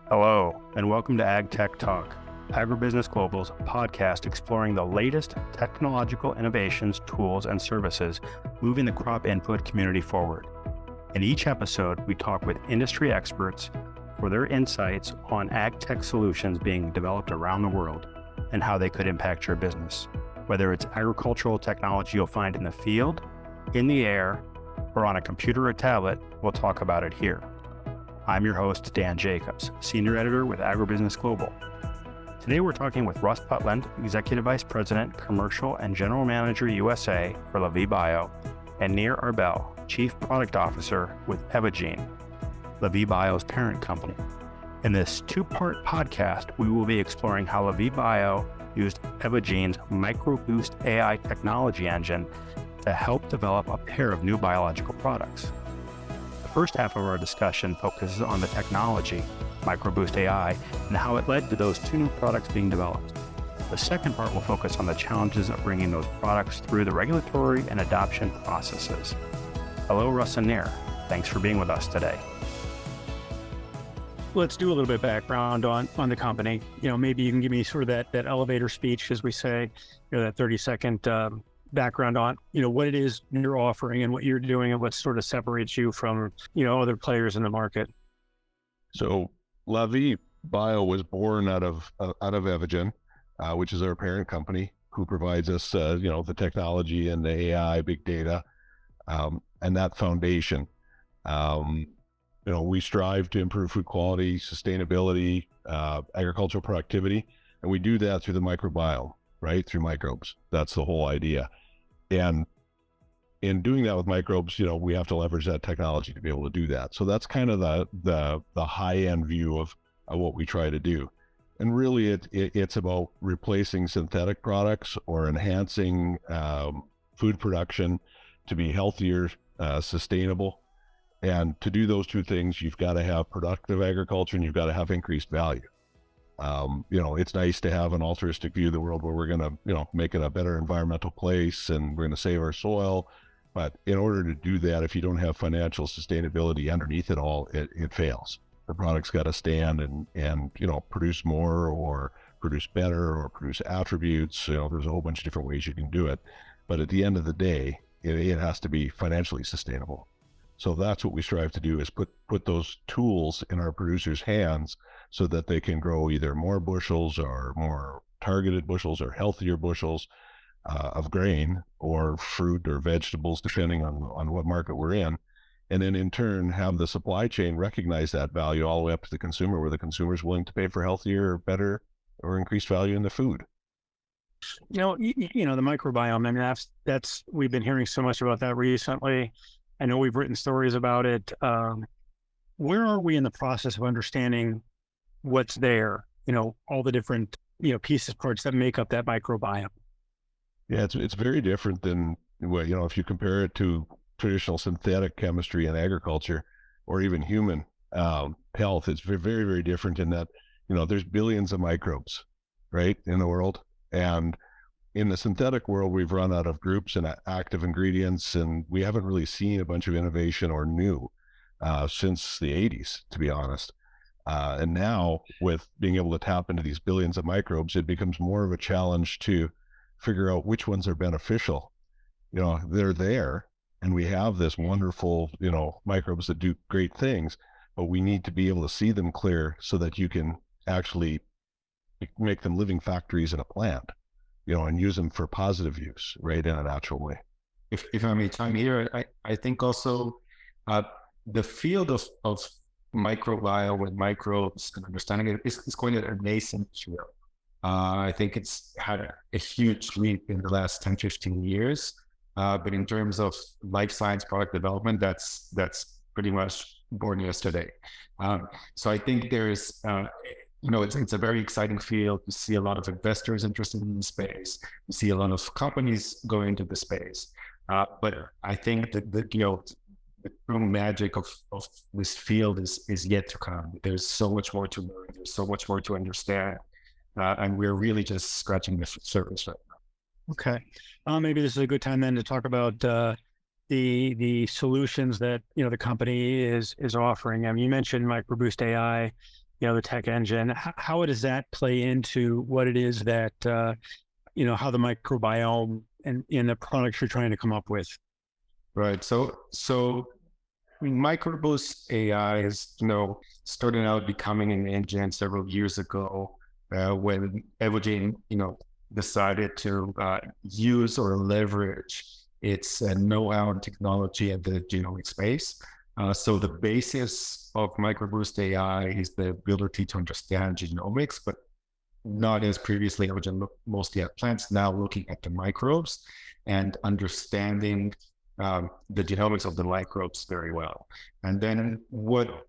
Hello, and welcome to Ag Tech Talk, Agribusiness Global's podcast exploring the latest technological innovations, tools, and services moving the crop input community forward. In each episode, we talk with industry experts for their insights on ag tech solutions being developed around the world and how they could impact your business. Whether it's agricultural technology you'll find in the field, in the air, or on a computer or tablet, we'll talk about it here. I'm your host, Dan Jacobs, Senior Editor with Agribusiness Global. Today we're talking with Russ Putland, Executive Vice President, Commercial and General Manager USA for Lavie Bio, and Nir Arbel, Chief Product Officer with Evogene, Lavie Bio's parent company. In this two-part podcast, we will be exploring how Lavie Bio used Evogene's MicroBoost AI technology engine to help develop a pair of new biological products. The first half of our discussion focuses on the technology, MicroBoost AI, and how it led to those two new products being developed. The second part will focus on the challenges of bringing those products through the regulatory and adoption processes. Hello, Russ and Nir. Thanks for being with us today. Let's do a little bit of background on the company. Maybe you can give me sort of that elevator speech, as we say, that 30-second background on, what it is you're offering and what you're doing and what sort of separates you from, other players in the market. So Lavie Bio was born out of Evogene, which is our parent company, who provides us, the technology and the AI, big data, and that foundation. We strive to improve food quality, sustainability, agricultural productivity, and we do that through the microbiome, right? Through microbes. That's the whole idea. And in doing that with microbes, we have to leverage that technology to be able to do that. So that's kind of the high-end view of what we try to do. And really it's about replacing synthetic products or enhancing food production to be healthier, sustainable. And to do those two things, you've got to have productive agriculture and you've got to have increased value. It's nice to have an altruistic view of the world where we're going to, make it a better environmental place and we're going to save our soil. But in order to do that, if you don't have financial sustainability underneath it all, it fails. The product's got to stand and produce more or produce better or produce attributes. There's a whole bunch of different ways you can do it. But at the end of the day, it has to be financially sustainable. So that's what we strive to do, is put those tools in our producers' hands so that they can grow either more bushels or more targeted bushels or healthier bushels of grain or fruit or vegetables, depending on what market we're in. And then in turn, have the supply chain recognize that value all the way up to the consumer, where the consumer is willing to pay for healthier or better or increased value in the food. The microbiome, I mean, that's we've been hearing so much about that recently. I know we've written stories about it. Where are we in the process of understanding what's there? All the different, pieces, parts that make up that microbiome. Yeah, it's very different than, if you compare it to traditional synthetic chemistry in agriculture or even human health. It's very, very, very different in that, there's billions of microbes, right, in the world. And in the synthetic world, we've run out of groups and active ingredients, and we haven't really seen a bunch of innovation or new since the 80s, to be honest. And now, with being able to tap into these billions of microbes, it becomes more of a challenge to figure out which ones are beneficial. They're there, and we have this wonderful, microbes that do great things, but we need to be able to see them clear so that you can actually make them living factories in a plant. And use them for positive use, right, in a natural way. If I may chime here, I think also the field of microbiome and microbes and understanding it is going at a nascent field. I think it's had a huge leap in the last 10, 15 years. But in terms of life science product development, that's pretty much born yesterday. So I think there's it's a very exciting field. You see a lot of investors interested in the space. You see a lot of companies going into the space. But I think that the true magic of this field is yet to come. There's so much more to learn. There's so much more to understand. And we're really just scratching the surface right now. Okay. Maybe this is a good time then to talk about the solutions that the company is offering. I mean, you mentioned MicroBoost AI. the tech engine. How does that play into what it is that, how the microbiome and in the products you're trying to come up with? Right. So MicroBoost AI is, starting out becoming an engine several years ago when Evogene, decided to use or leverage its know-how and technology in the genomic space. So the basis of MicroBoost AI is the ability to understand genomics, but not as previously Evogene looked mostly at plants, now looking at the microbes and understanding the genomics of the microbes very well. And then what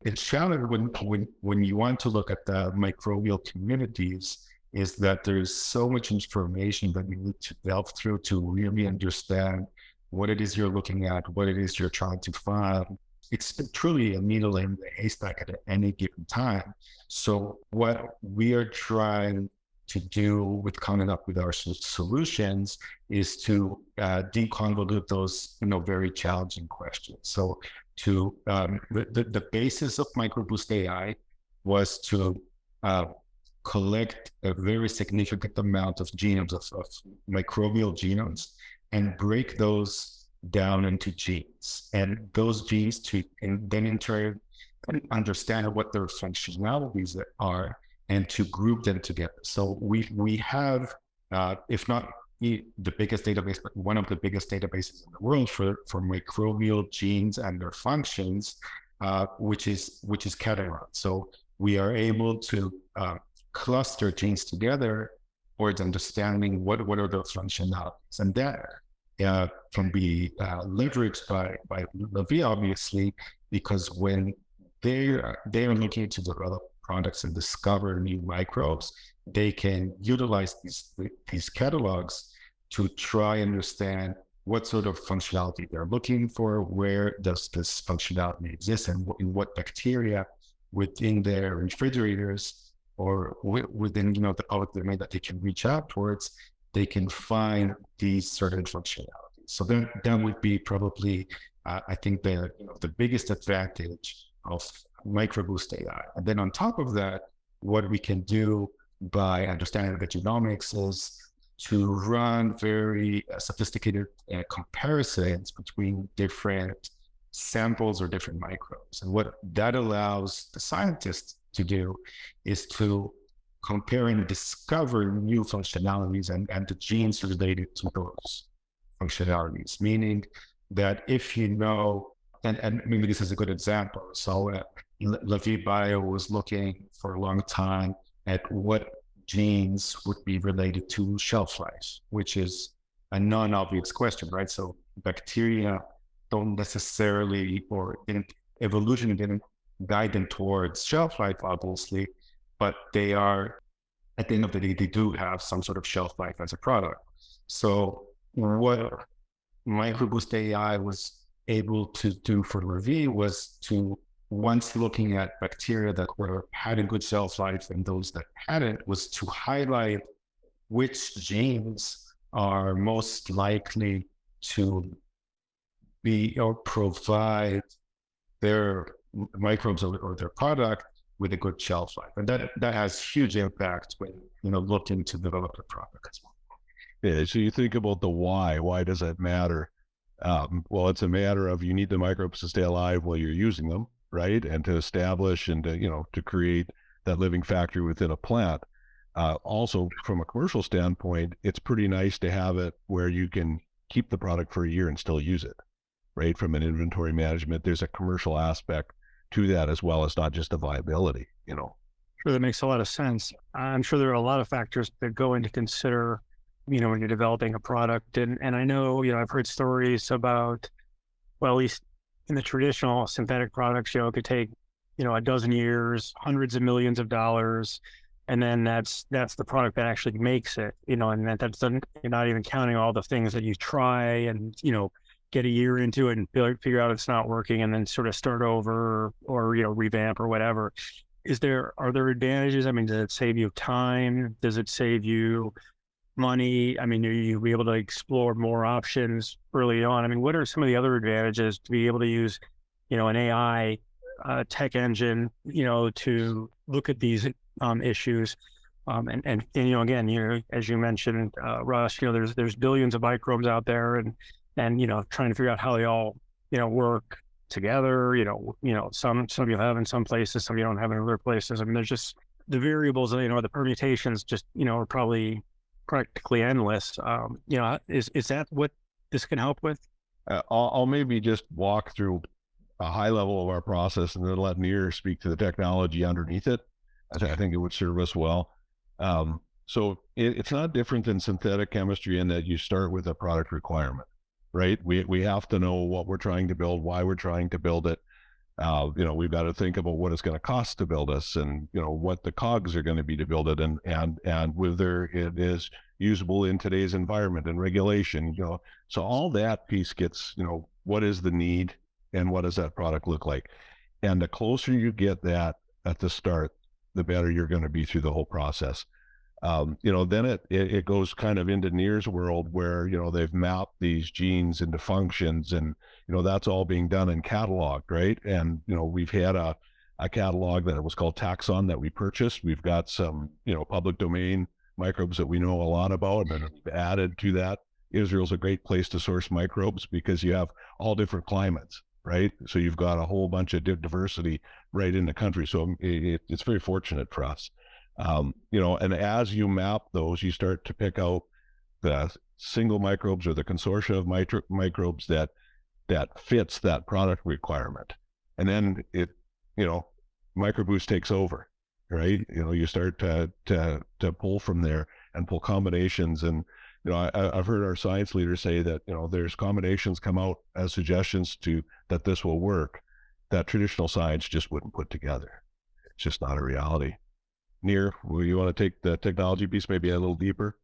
it's challenging when you want to look at the microbial communities is that there's so much information that you need to delve through to really understand what it is you're looking at, what it is you're trying to find. It's truly a needle in the haystack at any given time. So what we are trying to do with coming up with our solutions is to deconvolute those, very challenging questions. So the basis of MicroBoost AI was to collect a very significant amount of genomes, of microbial genomes, and break those down into genes. And those genes and then in turn, understand what their functionalities are and to group them together. So we have, if not the biggest database, but one of the biggest databases in the world for microbial genes and their functions, which is Catalan. So we are able to cluster genes together towards understanding what are those functionalities, and that can be leveraged by Lavie, obviously, because when they are looking to develop products and discover new microbes, they can utilize these catalogs to try and understand what sort of functionality they're looking for, where does this functionality exist, and in what bacteria within their refrigerators or within the public domain that they can reach out towards, they can find these certain functionalities. So that would be probably, I think, the biggest advantage of MicroBoost AI. And then on top of that, what we can do by understanding the genomics is to run very sophisticated comparisons between different samples or different microbes. And what that allows the scientists to do is to compare and discover new functionalities and the genes related to those functionalities, meaning that if and maybe this is a good example. So Lavie Bio was looking for a long time at what genes would be related to shelf life, which is a non-obvious question, right? So bacteria don't necessarily, or evolution didn't guide them towards shelf life, obviously, but they are, at the end of the day, they do have some sort of shelf life as a product. So what MicroBoost AI was able to do for Lavie was to, once looking at bacteria that had a good shelf life and those that hadn't, was to highlight which genes are most likely to be or provide their microbes or their product with a good shelf life. And that has huge impact when, looking to develop a product as well. Yeah, so you think about the why. Why does that matter? Well, it's a matter of you need the microbes to stay alive while you're using them, right? And to establish and to create that living factory within a plant. Also, from a commercial standpoint, it's pretty nice to have it where you can keep the product for a year and still use it, right? From an inventory management, there's a commercial aspect to that as well as not just a viability, Sure, that makes a lot of sense. I'm sure there are a lot of factors that go into consider, when you're developing a product. And I know, I've heard stories about, well, at least in the traditional synthetic products, it could take, a dozen years, hundreds of millions of dollars. And then that's the product that actually makes it, and that's you're not even counting all the things that you try and, get a year into it and figure out it's not working and then sort of start over or revamp or whatever. Are there advantages? I mean, does it save you time? Does it save you money? I mean, are you be able to explore more options early on? I mean, what are some of the other advantages to be able to use, an AI tech engine, to look at these issues. And again, as you mentioned, Russ, there's billions of microbes out there, and trying to figure out how they all work together. Some you have in some places, some you don't have in other places. I mean, there's just the variables. The permutations just are probably practically endless. Is that what this can help with? I'll maybe just walk through a high level of our process and then let Nir speak to the technology underneath it. I think it would serve us well. So it's not different than synthetic chemistry in that you start with a product requirement, right? We have to know what we're trying to build, why we're trying to build it. We've got to think about what it's going to cost to build us, and what the cogs are going to be to build it, and whether it is usable in today's environment and regulation. So all that piece gets, what is the need and what does that product look like? And the closer you get that at the start, the better you're going to be through the whole process. Then it goes kind of into Nir's world where, they've mapped these genes into functions, and, that's all being done and cataloged, right? And, we've had a catalog that was called Taxon that we purchased. We've got some, public domain microbes that we know a lot about, and then we've added to that. Israel's a great place to source microbes because you have all different climates, right? So you've got a whole bunch of diversity right in the country. So it's very fortunate for us. And as you map those, you start to pick out the single microbes or the consortia of microbes that fits that product requirement. And then MicroBoost takes over, right? You start to pull from there and pull combinations. And, I've heard our science leaders say that, there's combinations come out as suggestions that this will work, that traditional science just wouldn't put together. It's just not a reality. Nir, you want to take the technology piece maybe a little deeper?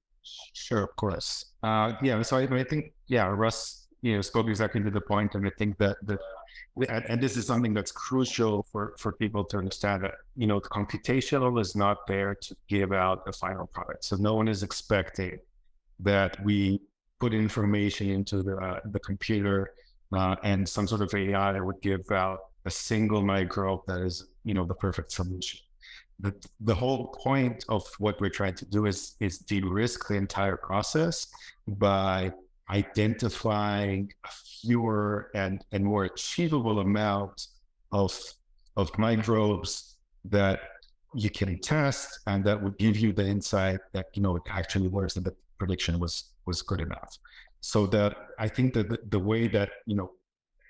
Sure, of course. So I think, Russ, spoke exactly to the point, and I think that and this is something that's crucial for people to understand that, the computational is not there to give out a final product. So no one is expecting that we put information into the computer and some sort of AI that would give out a single microbe that is, the perfect solution. The whole point of what we're trying to do is de-risk the entire process by identifying a fewer and more achievable amount of microbes that you can test, and that would give you the insight that it actually works and the prediction was good enough. So that I think that the way that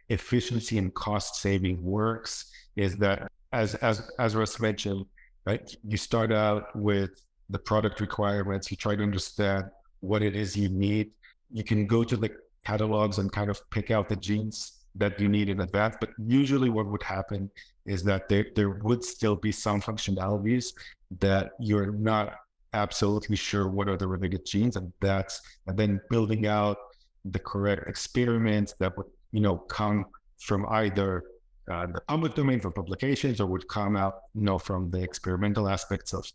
efficiency and cost saving works is that as Russ mentioned, right? You start out with the product requirements. You try to understand what it is you need. You can go to the catalogs and kind of pick out the genes that you need in advance. But usually what would happen is that there would still be some functionalities that you're not absolutely sure what are the related genes. And then building out the correct experiments that would, come from either the public domain for publications, or would come out, from the experimental aspects of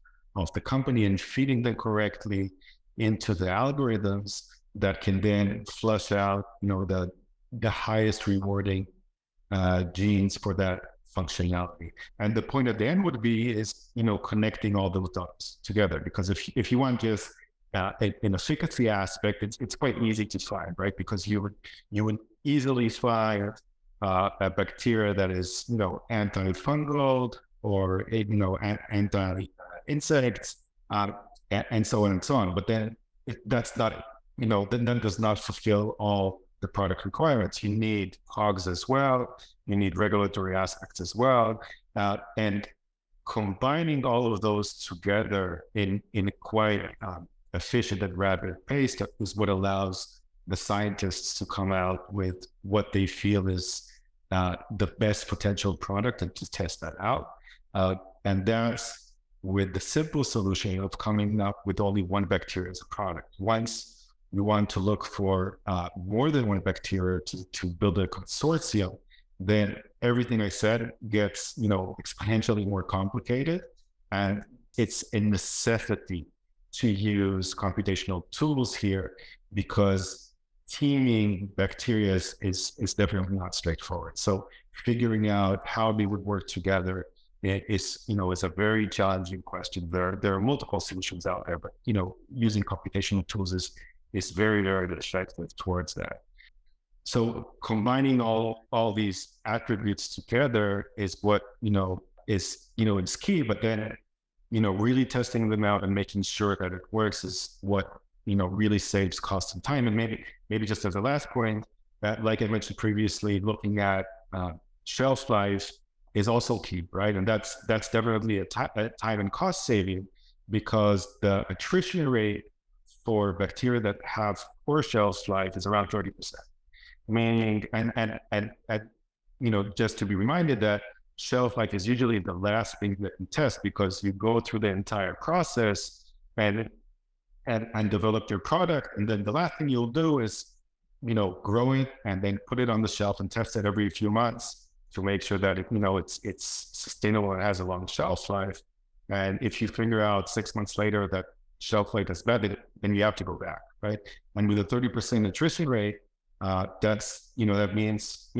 the company, and feeding them correctly into the algorithms that can then flush out, the highest rewarding genes for that functionality. And the point at the end would be is, connecting all those dots together. Because if you want just an efficacy aspect, it's quite easy to find, right? Because you would easily find a bacteria that is, antifungal, or anti-insects, and so on and so on. But then that's not, then does not fulfill all the product requirements. You need COGS as well. You need regulatory aspects as well, and combining all of those together in a quite efficient and rapid pace is what allows the scientists to come out with what they feel is the best potential product, and to test that out. And that's with the simple solution of coming up with only one bacteria as a product. Once you want to look for more than one bacteria to build a consortium, then everything I said gets, exponentially more complicated. And it's a necessity to use computational tools here, because teaming bacteria is definitely not straightforward. So figuring out how they would work together is a very challenging question. There are multiple solutions out there, but using computational tools is very, very effective towards that. So combining all these attributes together is what is key. But then really testing them out and making sure that it works is what really saves cost and time. And maybe just as a last point, that, like I mentioned previously, looking at shelf life is also key, right? And that's definitely a time and cost saving, because the attrition rate for bacteria that have poor shelf life is around 30%. Meaning, and just to be reminded that shelf life is usually the last thing that you test, because you go through the entire process and develop your product, and then the last thing you'll do is grow it and then put it on the shelf and test it every few months to make sure that it's sustainable and has a long shelf life. And if you figure out 6 months later that shelf life is bad, then you have to go back, right? And with a 30% attrition rate, that means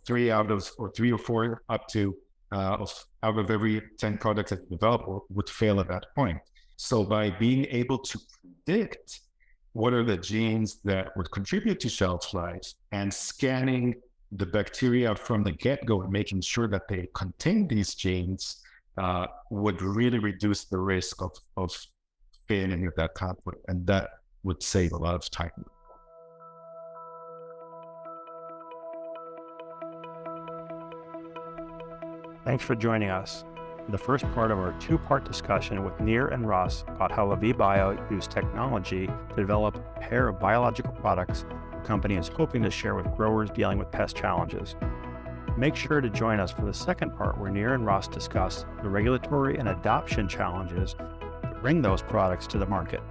3 or 4 up to out of every 10 products that you develop would fail at that point. So by being able to predict what are the genes that would contribute to shelf life and scanning the bacteria from the get-go and making sure that they contain these genes would really reduce the risk of failing at that conflict, and that would save a lot of time. Thanks for joining us. The first part of our 2-part discussion with Nir and Russ about how Lavie Bio used technology to develop a pair of biological products the company is hoping to share with growers dealing with pest challenges. Make sure to join us for the second part, where Nir and Russ discuss the regulatory and adoption challenges to bring those products to the market.